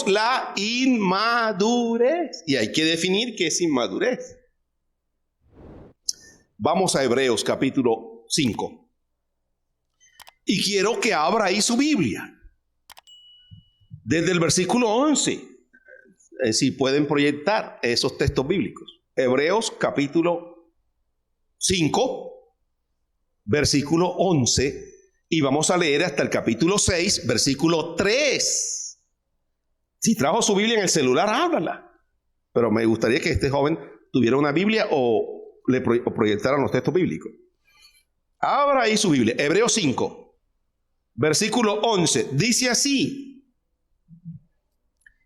tenemos la inmadurez. Y hay que definir qué es inmadurez. Vamos a Hebreos capítulo 5. Y quiero que abra ahí su Biblia. Desde el versículo 11. Si pueden proyectar esos textos bíblicos. Hebreos capítulo 5, versículo 11. Y vamos a leer hasta el capítulo 6, versículo 3. Si trajo su Biblia en el celular, háblala. Pero me gustaría que este joven tuviera una Biblia o le proyectaran los textos bíblicos. Abra ahí su Biblia. Hebreos 5, versículo 11. Dice así.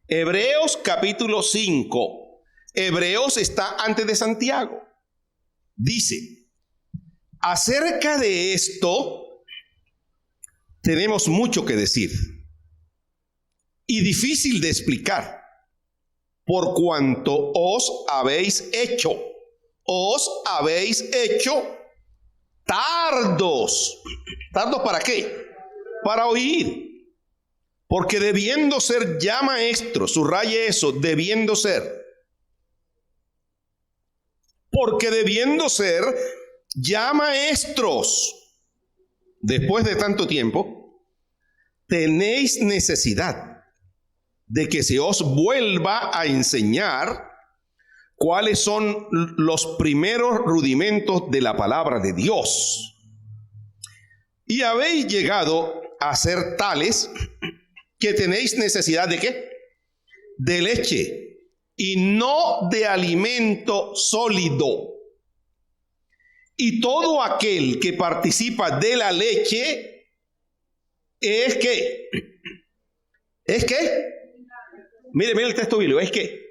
Hebreos capítulo 5. Hebreos está antes de Santiago. Dice, acerca de esto tenemos mucho que decir y difícil de explicar, por cuanto os habéis hecho tardos. ¿Tardos para qué? Para oír. Porque debiendo ser ya maestros, subraye eso, debiendo ser. Porque debiendo ser ya maestros, después de tanto tiempo, tenéis necesidad de que se os vuelva a enseñar cuáles son los primeros rudimentos de la palabra de Dios. Y habéis llegado a ser tales que tenéis necesidad de ¿qué? De leche y no de alimento sólido. Y todo aquel que participa de la leche es que, mire el texto bíblico, es que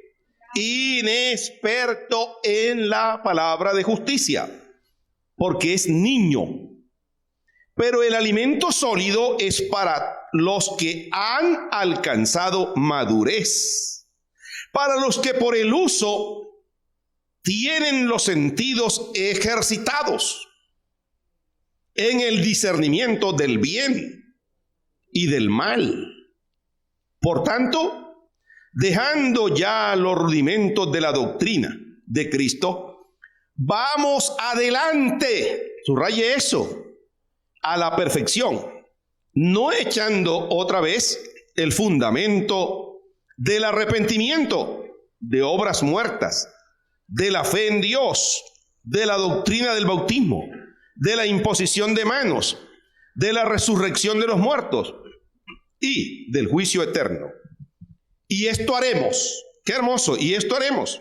inexperto en la palabra de justicia, porque es niño. Pero el alimento sólido es para los que han alcanzado madurez, para los que por el uso tienen los sentidos ejercitados en el discernimiento del bien y del mal. Por tanto, dejando ya los rudimentos de la doctrina de Cristo, vamos adelante, subraye eso, a la perfección, no echando otra vez el fundamento del arrepentimiento, de obras muertas, de la fe en Dios, de la doctrina del bautismo, de la imposición de manos, de la resurrección de los muertos y del juicio eterno. Y esto haremos, qué hermoso, y esto haremos,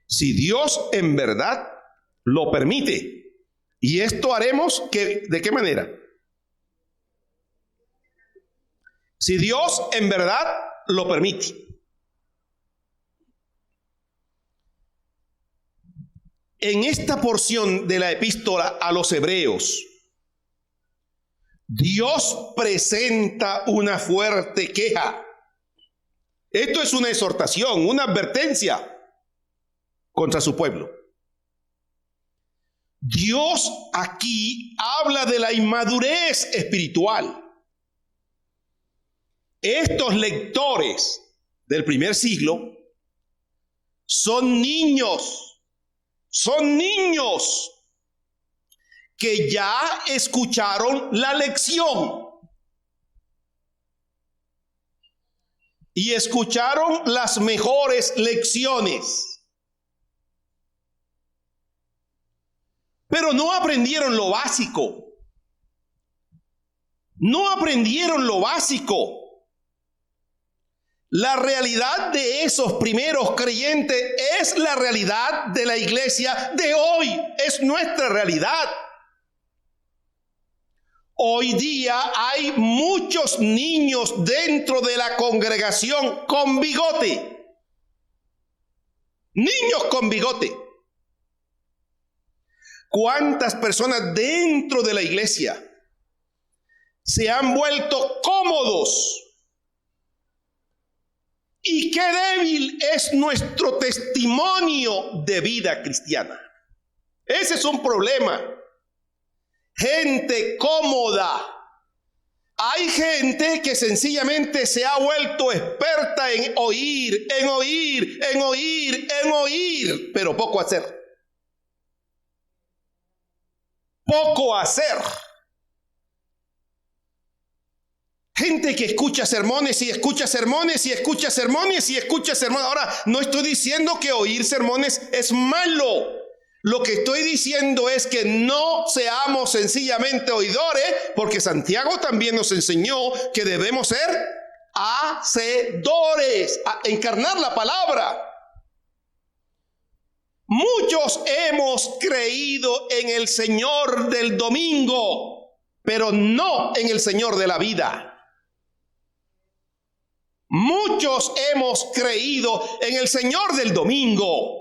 si Dios en verdad lo permite. Y esto haremos, ¿de qué manera? Si Dios en verdad lo permite. En esta porción de la epístola a los Hebreos, Dios presenta una fuerte queja. Esto es una exhortación, una advertencia contra su pueblo. Dios aquí habla de la inmadurez espiritual. Estos lectores del primer siglo son niños que ya escucharon la lección y escucharon las mejores lecciones. Pero no aprendieron lo básico. No aprendieron lo básico. La realidad de esos primeros creyentes es la realidad de la iglesia de hoy. Es nuestra realidad. Hoy día hay muchos niños dentro de la congregación con bigote. Niños con bigote. ¿Cuántas personas dentro de la iglesia se han vuelto cómodos? Y qué débil es nuestro testimonio de vida cristiana. Ese es un problema. Gente cómoda, Hay gente que sencillamente se ha vuelto experta en oír, pero poco hacer. Poco hacer. Gente que escucha sermones y escucha sermones y escucha sermones y escucha sermones. Ahora, no estoy diciendo que oír sermones es malo. Lo que estoy diciendo es que no seamos sencillamente oidores, porque Santiago también nos enseñó que debemos ser hacedores, a encarnar la palabra. Muchos hemos creído en el Señor del domingo, pero no en el Señor de la vida. Muchos hemos creído en el Señor del domingo,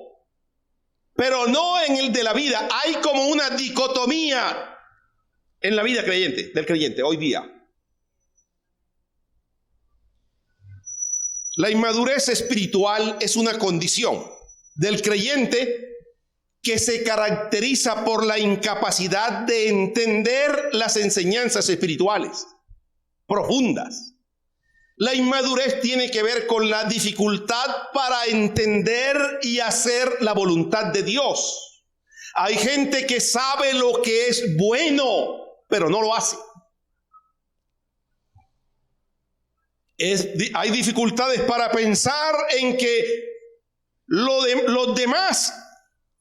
pero no en el de la vida. Hay como una dicotomía en la vida del creyente hoy día. La inmadurez espiritual es una condición del creyente que se caracteriza por la incapacidad de entender las enseñanzas espirituales profundas. La inmadurez tiene que ver con la dificultad para entender y hacer la voluntad de Dios. Hay gente que sabe lo que es bueno, pero no lo hace. Hay dificultades para pensar en que los demás,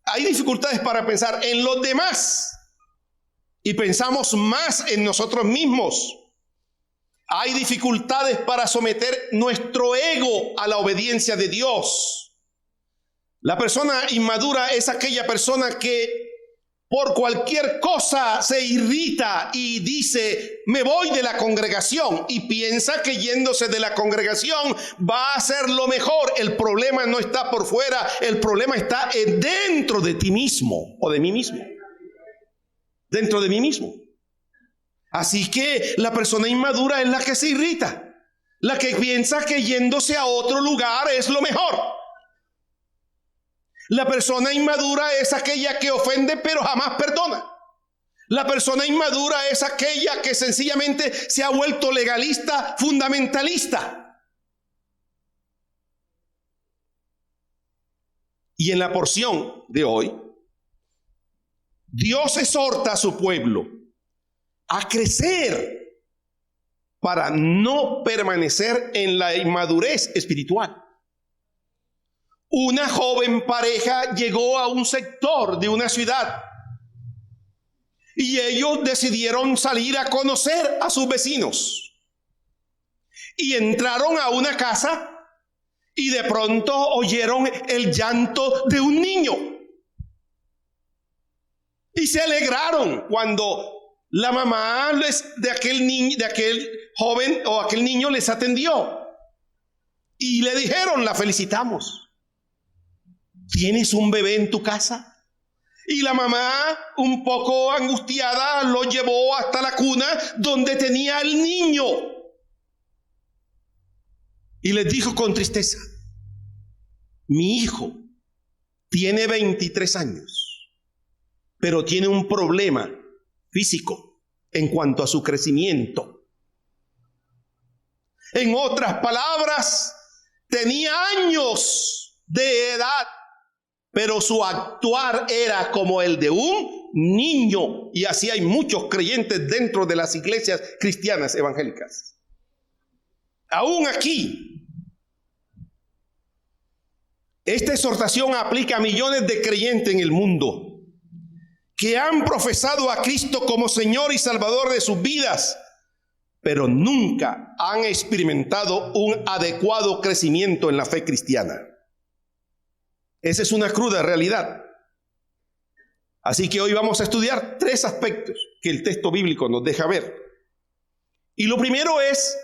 hay dificultades para pensar en los demás y pensamos más en nosotros mismos. Hay dificultades para someter nuestro ego a la obediencia de Dios. La persona inmadura es aquella persona que por cualquier cosa se irrita y dice, me voy de la congregación, y piensa que yéndose de la congregación va a hacer lo mejor. El problema no está por fuera, el problema está dentro de ti mismo o de mí mismo. Dentro de mí mismo. Así que la persona inmadura es la que se irrita, la que piensa que yéndose a otro lugar es lo mejor. La persona inmadura es aquella que ofende pero jamás perdona. La persona inmadura es aquella que sencillamente se ha vuelto legalista, fundamentalista. Y en la porción de hoy, Dios exhorta a su pueblo a crecer para no permanecer en la inmadurez espiritual. Una joven pareja llegó a un sector de una ciudad y ellos decidieron salir a conocer a sus vecinos. Y entraron a una casa y de pronto oyeron el llanto de un niño. Y se alegraron cuando la mamá de aquel joven o aquel niño les atendió. Y le dijeron, la felicitamos. ¿Tienes un bebé en tu casa? Y la mamá, un poco angustiada, lo llevó hasta la cuna donde tenía al niño. Y les dijo con tristeza, mi hijo tiene 23 años, pero tiene un problema físico en cuanto a su crecimiento. En otras palabras, tenía años de edad, pero su actuar era como el de un niño. Y así hay muchos creyentes dentro de las iglesias cristianas evangélicas. Aún aquí, esta exhortación aplica a millones de creyentes en el mundo que han profesado a Cristo como Señor y Salvador de sus vidas, pero nunca han experimentado un adecuado crecimiento en la fe cristiana. Esa es una cruda realidad. Así que hoy vamos a estudiar 3 aspectos que el texto bíblico nos deja ver. Y lo primero es,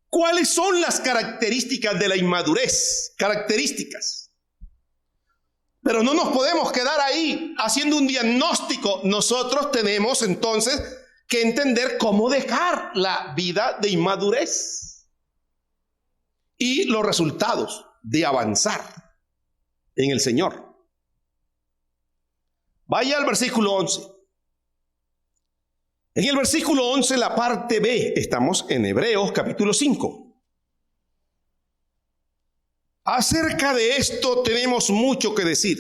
¿cuáles son las características de la inmadurez? Características. Pero no nos podemos quedar ahí haciendo un diagnóstico. Nosotros tenemos entonces que entender cómo dejar la vida de inmadurez y los resultados de avanzar en el Señor. Vaya al versículo 11. En el versículo 11, la parte B, estamos en Hebreos capítulo 5. Acerca de esto tenemos mucho que decir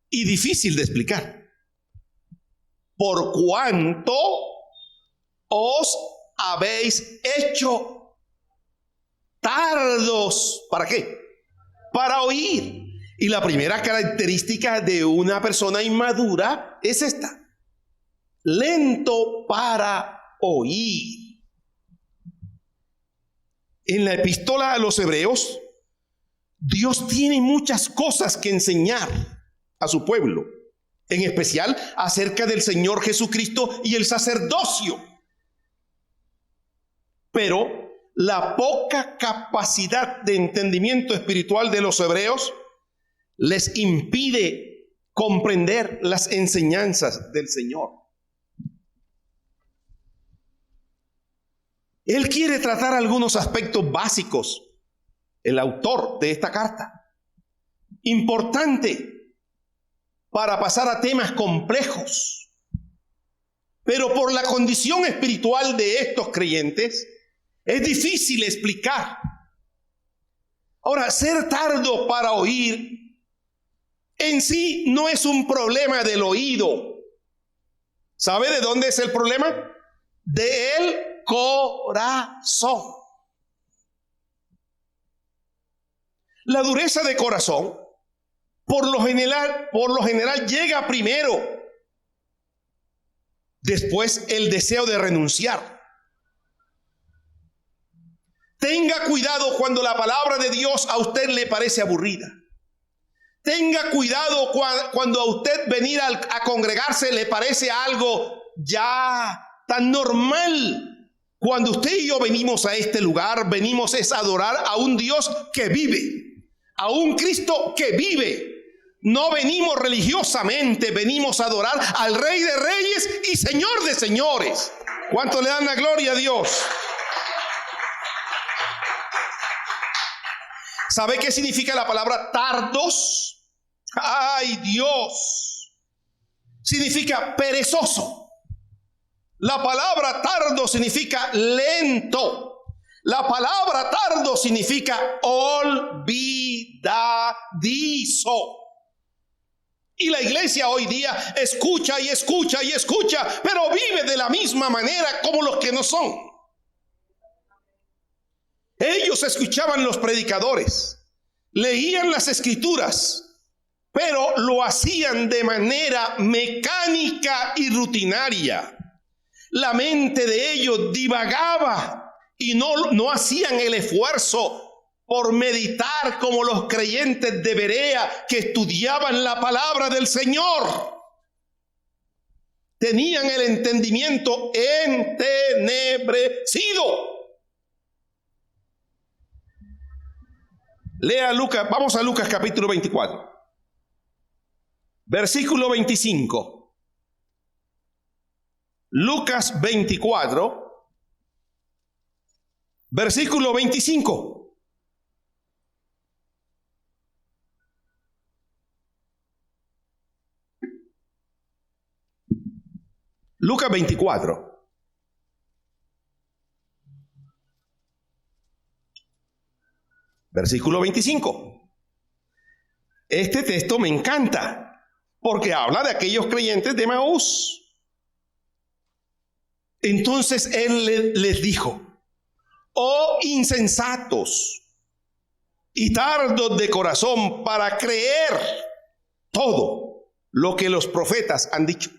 y difícil de explicar. Por cuanto os habéis hecho tardos. ¿Para qué? Para oír. Y la primera característica de una persona inmadura es esta: lento para oír. En la epístola a los Hebreos, Dios tiene muchas cosas que enseñar a su pueblo, en especial acerca del Señor Jesucristo y el sacerdocio. Pero la poca capacidad de entendimiento espiritual de los hebreos les impide comprender las enseñanzas del Señor. Él quiere tratar algunos aspectos básicos, el autor de esta carta, importante para pasar a temas complejos. Pero por la condición espiritual de estos creyentes, es difícil explicar. Ahora, ser tardo para oír en sí no es un problema del oído. ¿Sabe de dónde es el problema? Del corazón. La dureza de corazón, por lo general llega primero, después el deseo de renunciar. Tenga cuidado cuando la palabra de Dios a usted le parece aburrida. Tenga cuidado cuando a usted venir a congregarse le parece algo ya tan normal. Cuando usted y yo venimos a este lugar, venimos es a adorar a un Dios que vive, a un Cristo que vive. No venimos religiosamente, venimos a adorar al Rey de Reyes y Señor de Señores. ¿Cuánto le dan la gloria a Dios? ¿Sabe qué significa la palabra tardos? ¡Ay, Dios! Significa perezoso. La palabra tardo significa lento. La palabra tardo significa olvidadizo. Y la iglesia hoy día escucha y escucha y escucha, pero vive de la misma manera como los que no son. Ellos escuchaban los predicadores, leían las escrituras, pero lo hacían de manera mecánica y rutinaria. La mente de ellos divagaba y no hacían el esfuerzo por meditar como los creyentes de Berea que estudiaban la palabra del Señor. Tenían el entendimiento entenebrecido. Lea Lucas, vamos a Lucas capítulo 24, versículo 25. Lucas 24, versículo 25. Lucas 24. Versículo 25. Este texto me encanta porque habla de aquellos creyentes de Emaús. Entonces él les dijo: oh insensatos y tardos de corazón para creer todo lo que los profetas han dicho.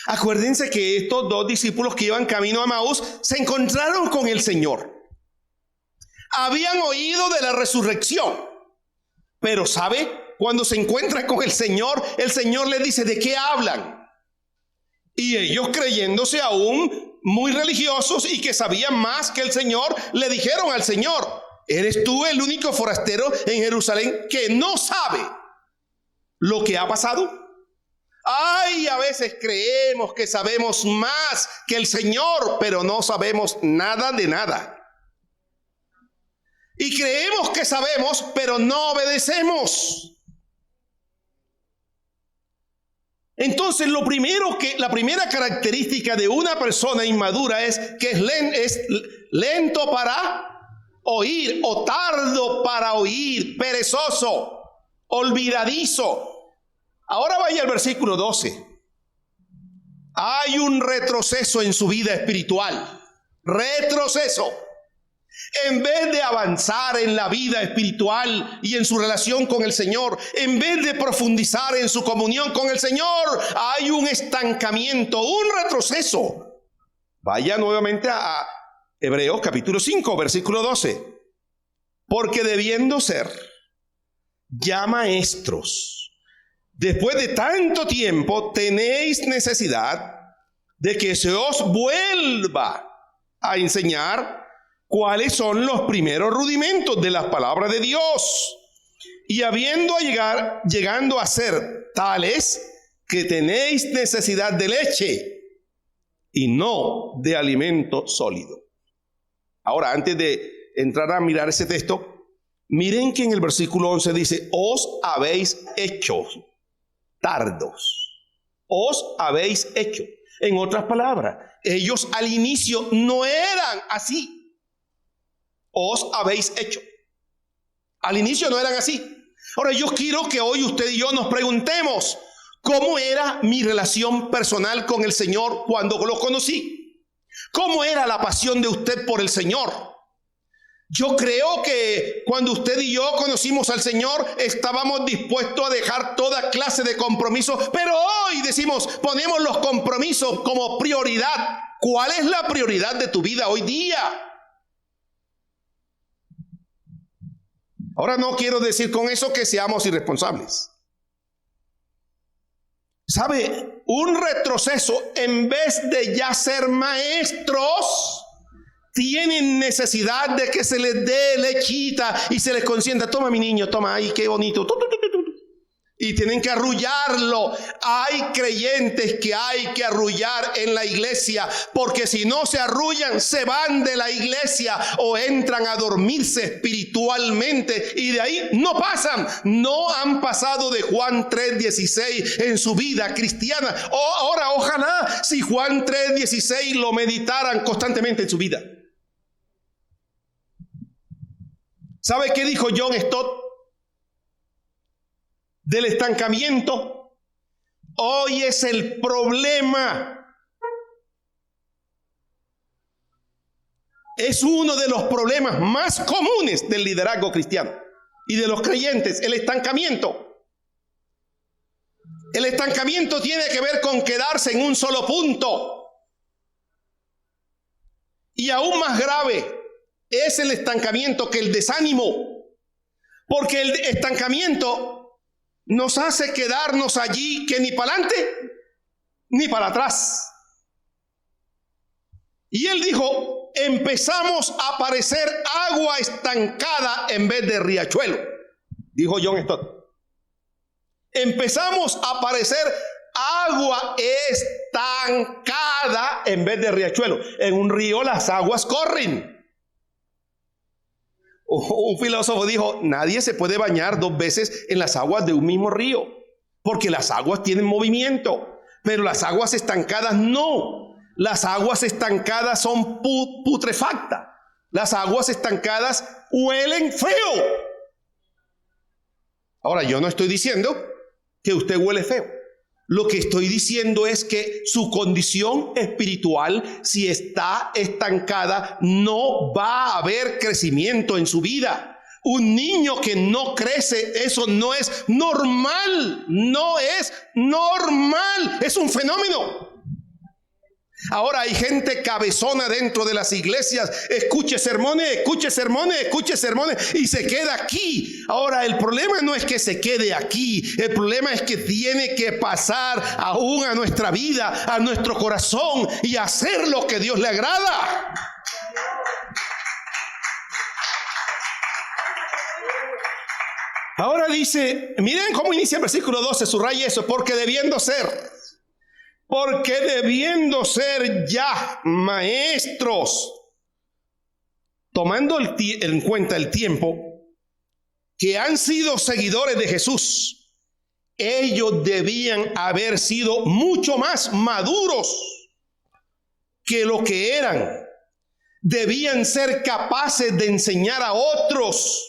Acuérdense que estos dos discípulos que iban camino a Emaús se encontraron con el Señor. Habían oído de la resurrección, pero ¿sabe? Cuando se encuentran con el Señor les dice: ¿de qué hablan? Y ellos, creyéndose aún muy religiosos y que sabían más que el Señor, le dijeron al Señor: ¿eres tú el único forastero en Jerusalén que no sabe lo que ha pasado? Ay, a veces creemos que sabemos más que el Señor, pero no sabemos nada de nada. Y creemos que sabemos, pero no obedecemos. Entonces la primera característica de una persona inmadura es que es lento para oír o tardo para oír, perezoso, olvidadizo. Ahora vaya al versículo 12. Hay un retroceso en su vida espiritual. Retroceso. En vez de avanzar en la vida espiritual y en su relación con el Señor, en vez de profundizar en su comunión con el Señor, hay un estancamiento, un retroceso. Vaya nuevamente a Hebreos capítulo 5, versículo 12. Porque debiendo ser ya maestros, después de tanto tiempo tenéis necesidad de que se os vuelva a enseñar cuáles son los primeros rudimentos de las palabras de Dios. Y llegando a ser tales que tenéis necesidad de leche y no de alimento sólido. Ahora, antes de entrar a mirar ese texto, miren que en el versículo 11 dice, os habéis hecho tardos. Os habéis hecho. En otras palabras, ellos al inicio no eran así. Os habéis hecho. Al inicio no eran así. Ahora yo quiero que hoy usted y yo nos preguntemos, ¿cómo era mi relación personal con el Señor cuando lo conocí? ¿Cómo era la pasión de usted por el Señor? Yo creo que cuando usted y yo conocimos al Señor, estábamos dispuestos a dejar toda clase de compromisos, pero hoy decimos, ponemos los compromisos como prioridad. ¿Cuál es la prioridad de tu vida hoy día? Ahora no quiero decir con eso que seamos irresponsables. ¿Sabe? Un retroceso, en vez de ya ser maestros, tienen necesidad de que se les dé lechita y se les consienta. Toma mi niño, toma, ay, qué bonito. Y tienen que arrullarlo. Hay creyentes que hay que arrullar en la iglesia, porque si no se arrullan, se van de la iglesia o entran a dormirse espiritualmente y de ahí no pasan. No han pasado de Juan 3:16 en su vida cristiana. Ahora, ojalá si Juan 3:16 lo meditaran constantemente en su vida. ¿Sabe qué dijo John Stott del estancamiento? Hoy es el problema. Es uno de los problemas más comunes del liderazgo cristiano y de los creyentes, el estancamiento. El estancamiento tiene que ver con quedarse en un solo punto. Y aún más grave es el estancamiento que el desánimo, porque el estancamiento nos hace quedarnos allí que ni para adelante ni para atrás. Y él dijo, empezamos a parecer agua estancada en vez de riachuelo, dijo John Stott. Empezamos a parecer agua estancada en vez de riachuelo. En un río las aguas corren. Un filósofo dijo, nadie se puede bañar dos veces en las aguas de un mismo río, porque las aguas tienen movimiento, pero las aguas estancadas no. Las aguas estancadas son putrefactas. Las aguas estancadas huelen feo. Ahora, yo no estoy diciendo que usted huele feo. Lo que estoy diciendo es que su condición espiritual, si está estancada, no va a haber crecimiento en su vida. Un niño que no crece, eso no es normal. No es normal. Es un fenómeno. Ahora hay gente cabezona dentro de las iglesias, escuche sermones y se queda aquí. Ahora el problema no es que se quede aquí, el problema es que tiene que pasar aún a nuestra vida, a nuestro corazón y hacer lo que Dios le agrada. Ahora dice, miren cómo inicia el versículo 12, subraya eso, porque debiendo ser ya maestros, tomando en cuenta el tiempo, que han sido seguidores de Jesús ellos debían haber sido mucho más maduros que lo que eran. Debían ser capaces de enseñar a otros.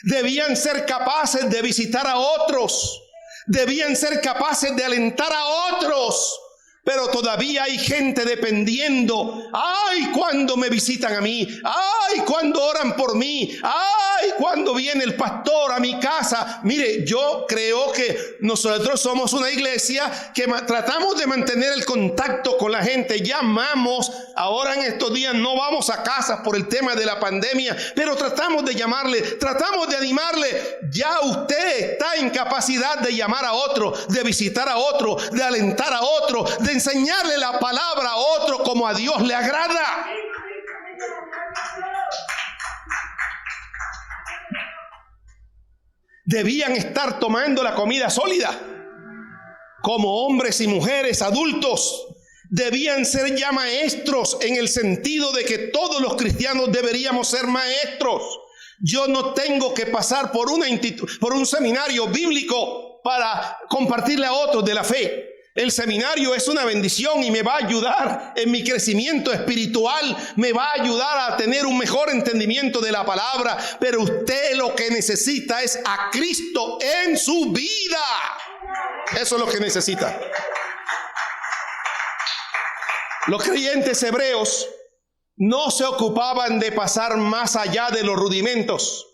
Debían ser capaces de visitar a otros. Debían ser capaces de alentar a otros. Pero todavía hay gente dependiendo. Ay, cuando me visitan a mí. Ay, cuando oran por mí. Ay, cuando viene el pastor a mi casa. Mire, yo creo que nosotros somos una iglesia que tratamos de mantener el contacto con la gente. Llamamos, ahora en estos días no vamos a casas por el tema de la pandemia, pero tratamos de llamarle, tratamos de animarle. Ya usted está en capacidad de llamar a otro, de visitar a otro, de alentar a otro, de enseñarle la palabra a otro como a Dios le agrada. Debían estar tomando la comida sólida como hombres y mujeres adultos. Debían ser ya maestros, en el sentido de que todos los cristianos deberíamos ser maestros. Yo no tengo que pasar por un seminario bíblico para compartirle a otros de la fe. El seminario es una bendición y me va a ayudar en mi crecimiento espiritual, me va a ayudar a tener un mejor entendimiento de la palabra, pero usted lo que necesita es a Cristo en su vida. Eso es lo que necesita. Los creyentes hebreos no se ocupaban de pasar más allá de los rudimentos.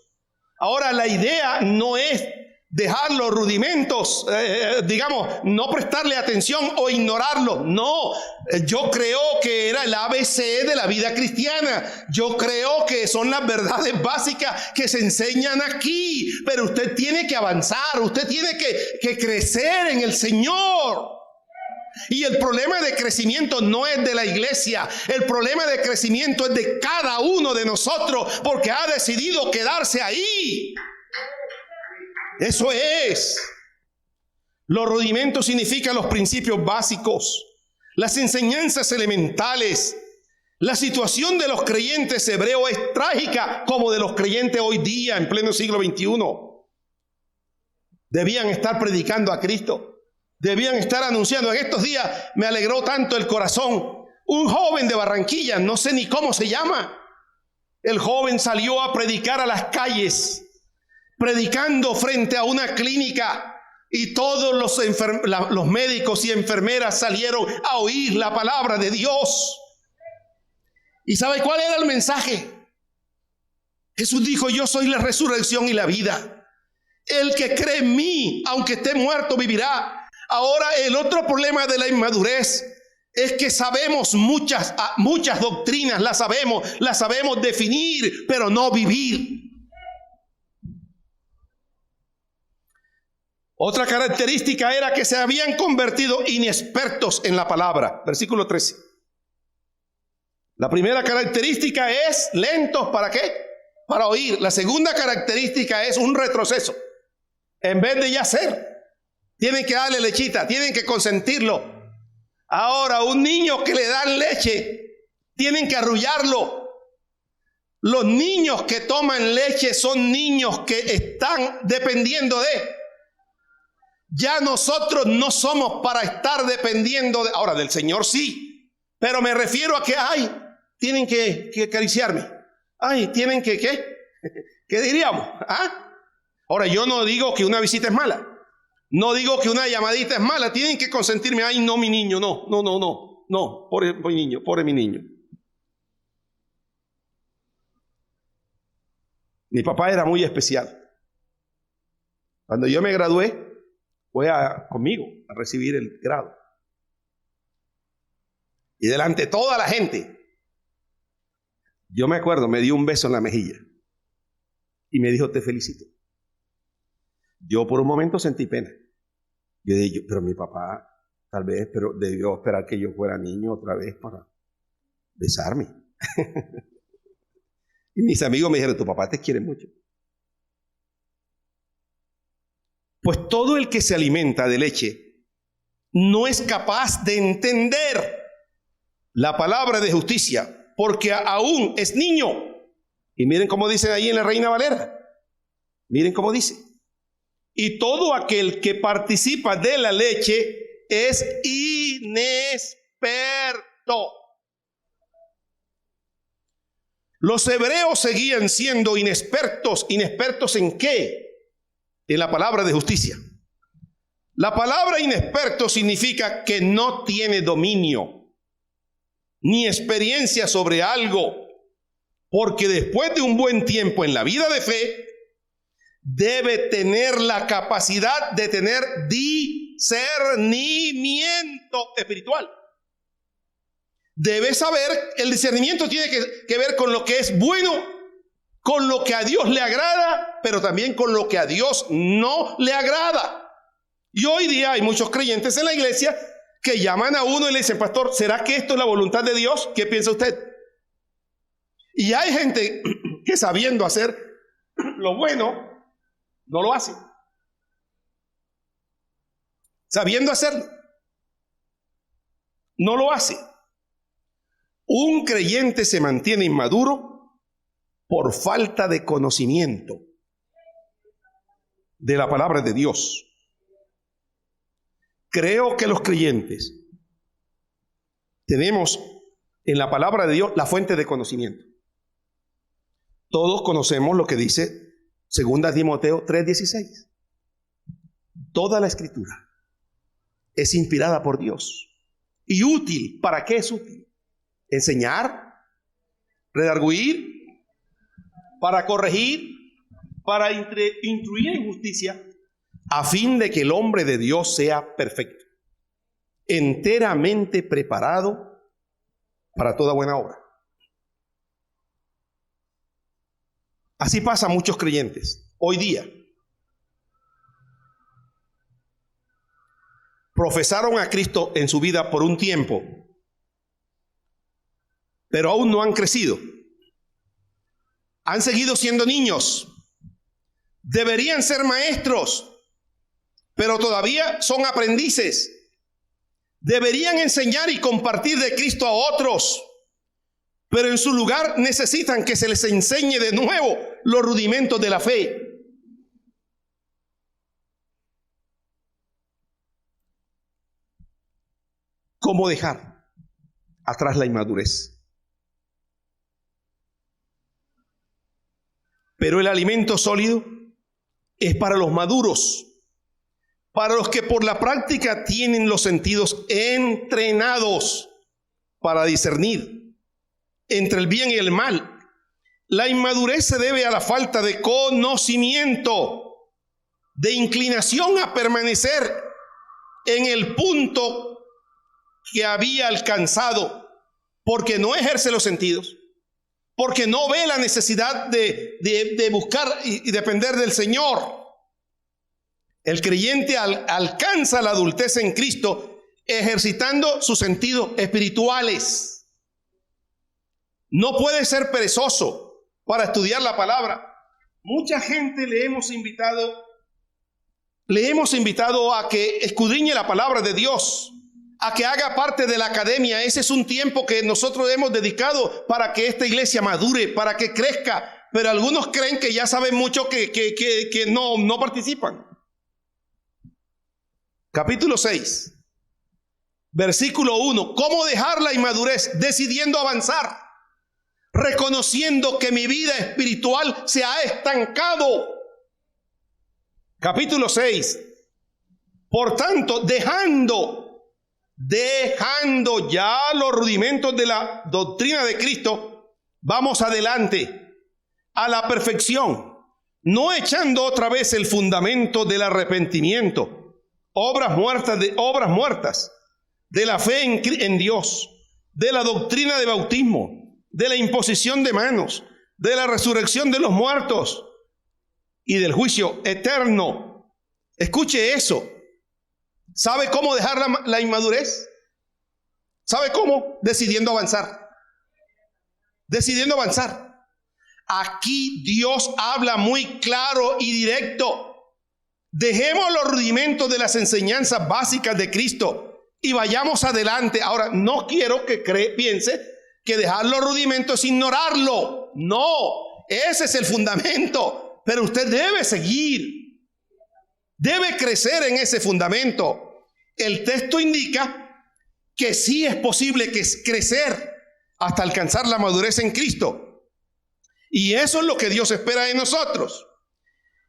Ahora, la idea no es dejar los rudimentos, no prestarle atención o ignorarlo. No, yo creo que era el ABC de la vida cristiana. Yo creo que son las verdades básicas que se enseñan aquí. Pero usted tiene que avanzar, usted tiene que crecer en el Señor. Y el problema de crecimiento no es de la iglesia. El problema de crecimiento es de cada uno de nosotros, porque ha decidido quedarse ahí. Eso es. Los rudimentos significan los principios básicos, las enseñanzas elementales. La situación de los creyentes hebreos es trágica como de los creyentes hoy día en pleno siglo XXI. Debían estar predicando a Cristo. Debían estar anunciando. En estos días me alegró tanto el corazón. Un joven de Barranquilla, no sé ni cómo se llama. El joven salió a predicar a las calles, predicando frente a una clínica, y todos los médicos y enfermeras salieron a oír la palabra de Dios. ¿Y sabe cuál era el mensaje? Jesús dijo: yo soy la resurrección y la vida. El que cree en mí, aunque esté muerto, vivirá. Ahora, el otro problema de la inmadurez es que sabemos muchas doctrinas, las sabemos definir, pero no vivir. Otra característica era que se habían convertido inexpertos en la palabra. Versículo 13. La primera característica es lentos, ¿para qué? Para oír. La segunda característica es un retroceso. En vez de ya ser, tienen que darle lechita, tienen que consentirlo. Ahora, un niño que le dan leche, tienen que arrullarlo. Los niños que toman leche son niños que están dependiendo de. Ya nosotros no somos para estar dependiendo de. Ahora, del Señor sí, pero me refiero a que tienen que acariciarme. Tienen que, ¿qué diríamos? Ahora, yo no digo que una visita es mala. No digo que una llamadita es mala. Tienen que consentirme. No, mi niño, no. Pobre mi niño. Mi papá era muy especial. Cuando yo me gradué, fue conmigo a recibir el grado. Y delante de toda la gente, yo me acuerdo, me dio un beso en la mejilla y me dijo: te felicito. Yo por un momento sentí pena. Yo dije, pero mi papá tal vez debió esperar que yo fuera niño otra vez para besarme. Y mis amigos me dijeron: tu papá te quiere mucho. Pues todo el que se alimenta de leche no es capaz de entender la palabra de justicia, porque aún es niño. Y miren cómo dice ahí en la Reina Valera. Miren cómo dice: y todo aquel que participa de la leche es inexperto. Los hebreos seguían siendo inexpertos. ¿Inexpertos en qué? En la palabra de justicia. La palabra inexperto significa que no tiene dominio ni experiencia sobre algo, porque después de un buen tiempo en la vida de fe, debe tener la capacidad de tener discernimiento espiritual. Debe saber, el discernimiento tiene que ver con lo que es bueno, con lo que a Dios le agrada, pero también con lo que a Dios no le agrada. Y hoy día hay muchos creyentes en la iglesia que llaman a uno y le dicen: pastor, ¿será que esto es la voluntad de Dios? ¿Qué piensa usted? Y hay gente que, sabiendo hacer lo bueno, no lo hace. Sabiendo hacerlo, no lo hace. Un creyente se mantiene inmaduro por falta de conocimiento de la palabra de Dios. Creo que los creyentes tenemos en la palabra de Dios la fuente de conocimiento. Todos conocemos lo que dice 2 Timoteo 3:16. Toda la escritura es inspirada por Dios y útil. ¿Para qué es útil? Enseñar, redarguir, para corregir, para instruir en justicia, a fin de que el hombre de Dios sea perfecto, enteramente preparado para toda buena obra. Así pasa a muchos creyentes hoy día. Profesaron a Cristo en su vida por un tiempo, pero aún no han crecido. Han seguido siendo niños. Deberían ser maestros, pero todavía son aprendices. Deberían enseñar y compartir de Cristo a otros, pero en su lugar necesitan que se les enseñe de nuevo los rudimentos de la fe. ¿Cómo dejar atrás la inmadurez? Pero el alimento sólido es para los maduros, para los que por la práctica tienen los sentidos entrenados para discernir entre el bien y el mal. La inmadurez se debe a la falta de conocimiento, de inclinación a permanecer en el punto que había alcanzado, porque no ejerce los sentidos, porque no ve la necesidad de buscar y depender del Señor. El creyente alcanza la adultez en Cristo ejercitando sus sentidos espirituales. No puede ser perezoso para estudiar la palabra. Mucha gente le hemos invitado a que escudriñe la palabra de Dios, a que haga parte de la academia. Ese es un tiempo que nosotros hemos dedicado para que esta iglesia madure, para que crezca. Pero algunos creen que ya saben mucho que no participan. Capítulo 6, versículo 1. ¿Cómo dejar la inmadurez? Decidiendo avanzar, reconociendo que mi vida espiritual se ha estancado. Capítulo 6. Por tanto, dejando ya los rudimentos de la doctrina de Cristo, vamos adelante a la perfección, no echando otra vez el fundamento del arrepentimiento, obras muertas de la fe en Dios, de la doctrina de bautismo, de la imposición de manos, de la resurrección de los muertos y del juicio eterno. Escuche eso. ¿Sabe cómo dejar la inmadurez? ¿Sabe cómo? Decidiendo avanzar. Decidiendo avanzar. Aquí Dios habla muy claro y directo. Dejemos los rudimentos de las enseñanzas básicas de Cristo y vayamos adelante. Ahora, no quiero que piense que dejar los rudimentos es ignorarlo. No, ese es el fundamento. Pero usted debe seguir. Debe crecer en ese fundamento. El texto indica que sí es posible crecer hasta alcanzar la madurez en Cristo. Y eso es lo que Dios espera de nosotros.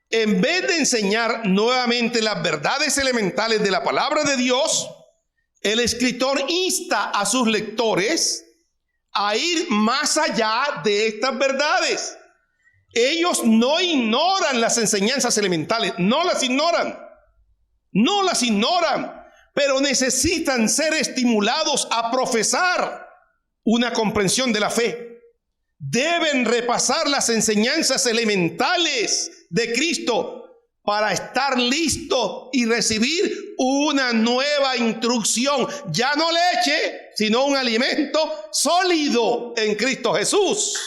En vez de enseñar nuevamente las verdades elementales de la palabra de Dios, el escritor insta a sus lectores a ir más allá de estas verdades. Ellos no ignoran las enseñanzas elementales, no las ignoran, pero necesitan ser estimulados a profesar una comprensión de la fe. Deben repasar las enseñanzas elementales de Cristo para estar listos y recibir una nueva instrucción, ya no leche, sino un alimento sólido en Cristo Jesús.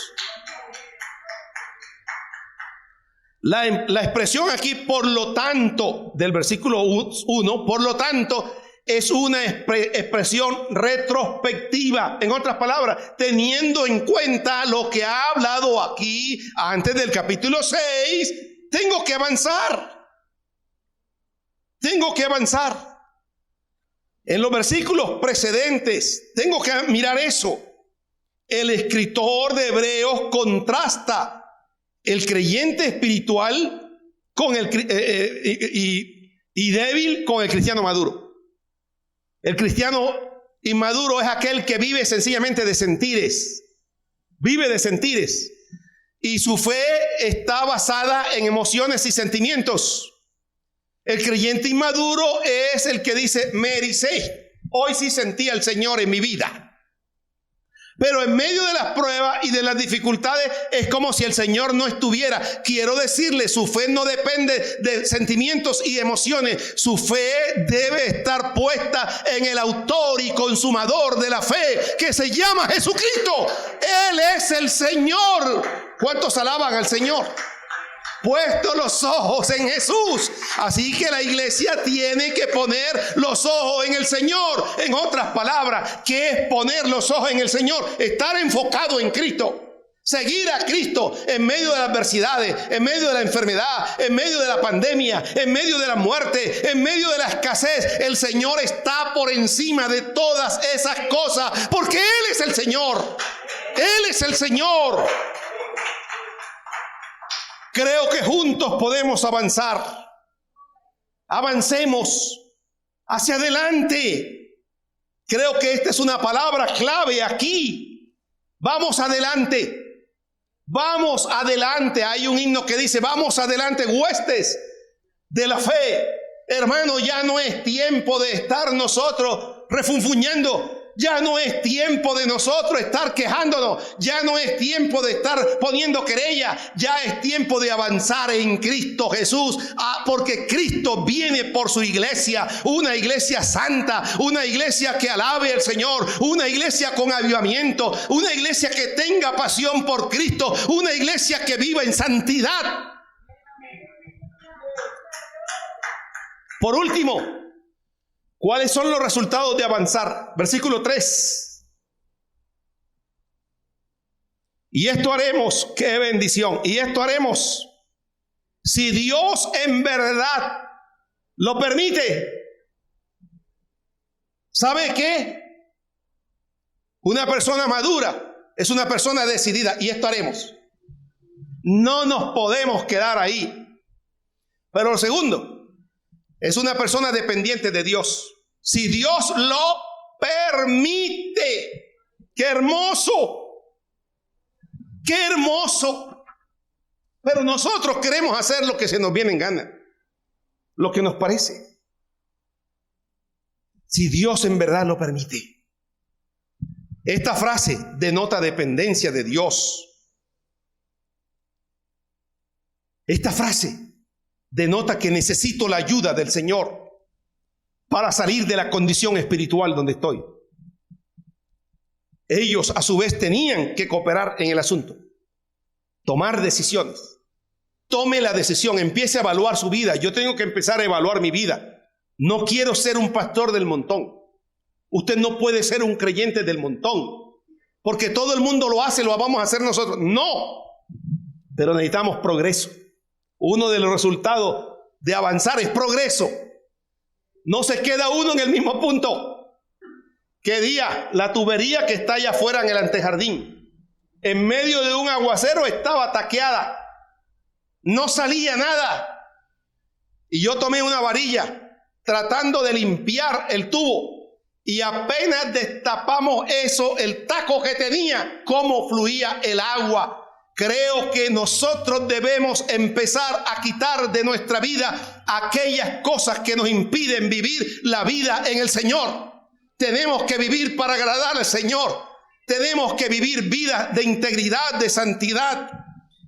La expresión aquí, por lo tanto, del versículo 1, por lo tanto, es una expresión retrospectiva. En otras palabras, teniendo en cuenta lo que ha hablado aquí antes del capítulo 6, tengo que avanzar. En los versículos precedentes, tengo que mirar eso. El escritor de Hebreos contrasta el creyente espiritual con y débil con el cristiano maduro. El cristiano inmaduro es aquel que vive sencillamente de sentires. Vive de sentires. Y su fe está basada en emociones y sentimientos. El creyente inmaduro es el que dice, me ericé. Hoy sí sentí al Señor en mi vida. Pero en medio de las pruebas y de las dificultades es como si el Señor no estuviera. Quiero decirle, su fe no depende de sentimientos y emociones. Su fe debe estar puesta en el autor y consumador de la fe, que se llama Jesucristo. Él es el Señor. ¿Cuántos alaban al Señor? Puesto los ojos en Jesús. Así que la iglesia tiene que poner los ojos en el Señor. En otras palabras, ¿qué es poner los ojos en el Señor? Estar enfocado en Cristo. Seguir a Cristo en medio de las adversidades, en medio de la enfermedad, en medio de la pandemia, en medio de la muerte, en medio de la escasez. El Señor está por encima de todas esas cosas, porque Él es el Señor. Él es el Señor. Creo que juntos podemos avanzar. Avancemos hacia adelante. Creo que esta es una palabra clave aquí. Vamos adelante. Vamos adelante. Hay un himno que dice, vamos adelante, huestes de la fe. Hermano, ya no es tiempo de estar nosotros refunfuñando. Ya no es tiempo de nosotros estar quejándonos. Ya no es tiempo de estar poniendo querella. Ya es tiempo de avanzar en Cristo Jesús. Porque Cristo viene por su iglesia. Una iglesia santa. Una iglesia que alabe al Señor. Una iglesia con avivamiento. Una iglesia que tenga pasión por Cristo. Una iglesia que viva en santidad. Por último, ¿cuáles son los resultados de avanzar? Versículo 3. Y esto haremos, qué bendición. Y esto haremos si Dios en verdad lo permite. ¿Sabe qué? Una persona madura es una persona decidida. Y esto haremos. No nos podemos quedar ahí. Pero lo segundo, es una persona dependiente de Dios. Si Dios lo permite. ¡Qué hermoso! ¡Qué hermoso! Pero nosotros queremos hacer lo que se nos viene en gana. Lo que nos parece. Si Dios en verdad lo permite. Esta frase denota dependencia de Dios. Esta frase denota que necesito la ayuda del Señor para salir de la condición espiritual donde estoy. Ellos a su vez tenían que cooperar en el asunto, tomar decisiones. Tome la decisión, empiece a evaluar su vida. Yo tengo que empezar a evaluar mi vida. No quiero ser un pastor del montón. Usted no puede ser un creyente del montón, porque todo el mundo lo hace, lo vamos a hacer nosotros. No, pero necesitamos progreso. Uno de los resultados de avanzar, es progreso. No se queda uno en el mismo punto. ¿Qué día? La tubería que está allá afuera en el antejardín, en medio de un aguacero, estaba taqueada. No salía nada. Y yo tomé una varilla tratando de limpiar el tubo. Y apenas destapamos eso, el taco que tenía, cómo fluía el agua. Creo que nosotros debemos empezar a quitar de nuestra vida aquellas cosas que nos impiden vivir la vida en el Señor. Tenemos que vivir para agradar al Señor. Tenemos que vivir vidas de integridad, de santidad.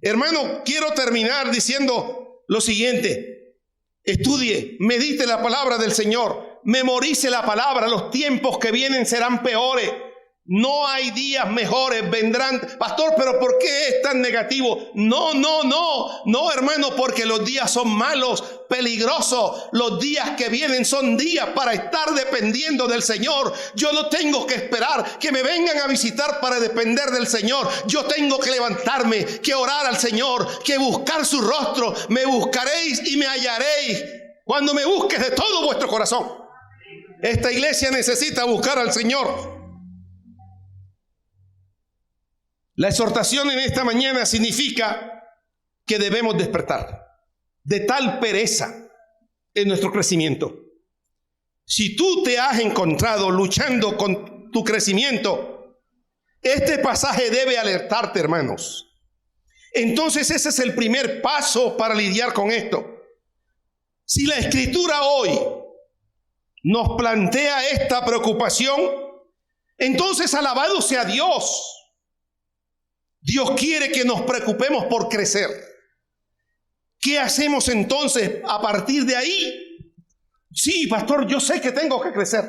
Hermano, quiero terminar diciendo lo siguiente. Estudie, medite la palabra del Señor, memorice la palabra. Los tiempos que vienen serán peores. No hay días mejores, vendrán. Pastor, pero ¿por qué es tan negativo? No, hermano, porque los días son malos, peligrosos. Los días que vienen son días para estar dependiendo del Señor. Yo no tengo que esperar que me vengan a visitar para depender del Señor. Yo tengo que levantarme, que orar al Señor, que buscar su rostro. Me buscaréis y me hallaréis cuando me busques de todo vuestro corazón. Esta iglesia necesita buscar al Señor. La exhortación en esta mañana significa que debemos despertar de tal pereza en nuestro crecimiento. Si tú te has encontrado luchando con tu crecimiento, este pasaje debe alertarte, hermanos. Entonces ese es el primer paso para lidiar con esto. Si la Escritura hoy nos plantea esta preocupación, entonces alabado sea Dios. Dios quiere que nos preocupemos por crecer. ¿Qué hacemos entonces a partir de ahí? Sí, pastor, yo sé que tengo que crecer.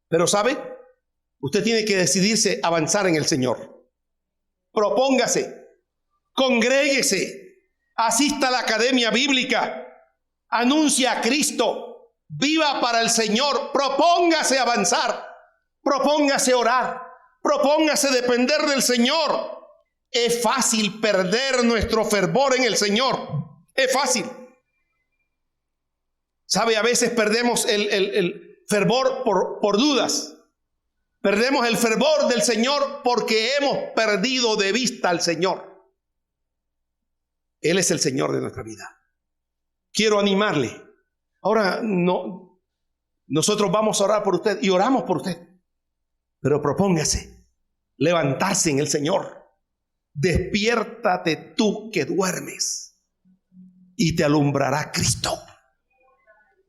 Pero ¿sabe? Usted tiene que decidirse a avanzar en el Señor. Propóngase, congréguese, asista a la academia bíblica, anuncia a Cristo, viva para el Señor, propóngase avanzar, propóngase orar. Propóngase depender del Señor. Es fácil perder nuestro fervor en el Señor. Es fácil. ¿Sabe? A veces perdemos el fervor por dudas. Perdemos el fervor del Señor porque hemos perdido de vista al Señor. Él es el Señor de nuestra vida. Quiero animarle. Ahora, nosotros vamos a orar por usted y oramos por usted. Pero propóngase levantarse en el Señor. Despiértate tú que duermes y te alumbrará Cristo.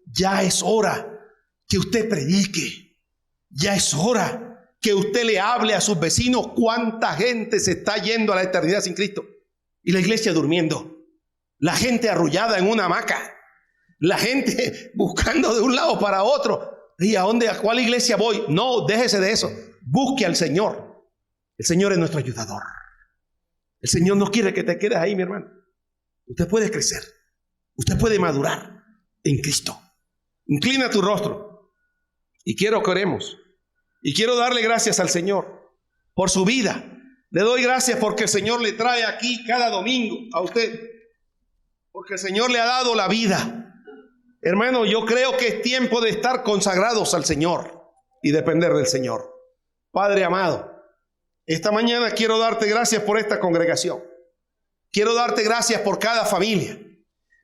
Ya es hora que usted predique. Ya es hora que usted le hable a sus vecinos. ¿Cuánta gente se está yendo a la eternidad sin Cristo? Y la iglesia durmiendo. La gente arrullada en una hamaca. La gente buscando de un lado para otro. ¿Y a cuál iglesia voy? No, déjese de eso. Busque al Señor. El Señor es nuestro ayudador. El Señor no quiere que te quedes ahí, mi hermano. Usted puede crecer. Usted puede madurar en Cristo. Inclina tu rostro. Y quiero que oremos. Y quiero darle gracias al Señor por su vida. Le doy gracias porque el Señor le trae aquí cada domingo a usted. Porque el Señor le ha dado la vida. Hermano, yo creo que es tiempo de estar consagrados al Señor y depender del Señor. Padre amado, esta mañana quiero darte gracias por esta congregación. Quiero darte gracias por cada familia.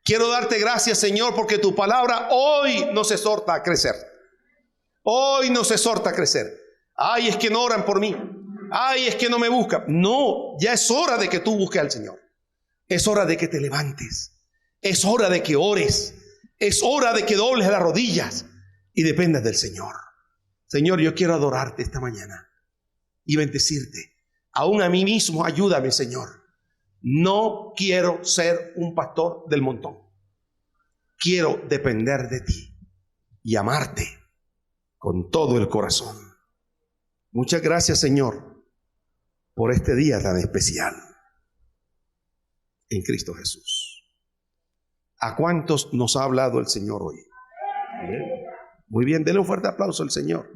Quiero darte gracias, Señor, porque tu palabra hoy nos exhorta a crecer. Hoy nos exhorta a crecer. Ay, es que no oran por mí. Ay, es que no me buscan. No, ya es hora de que tú busques al Señor. Es hora de que te levantes. Es hora de que ores. Es hora de que dobles las rodillas y dependas del Señor. Señor, yo quiero adorarte esta mañana y bendecirte. Aún a mí mismo, ayúdame, Señor. No quiero ser un pastor del montón. Quiero depender de ti y amarte con todo el corazón. Muchas gracias, Señor, por este día tan especial en Cristo Jesús. ¿A cuántos nos ha hablado el Señor hoy? Muy bien, denle un fuerte aplauso al Señor.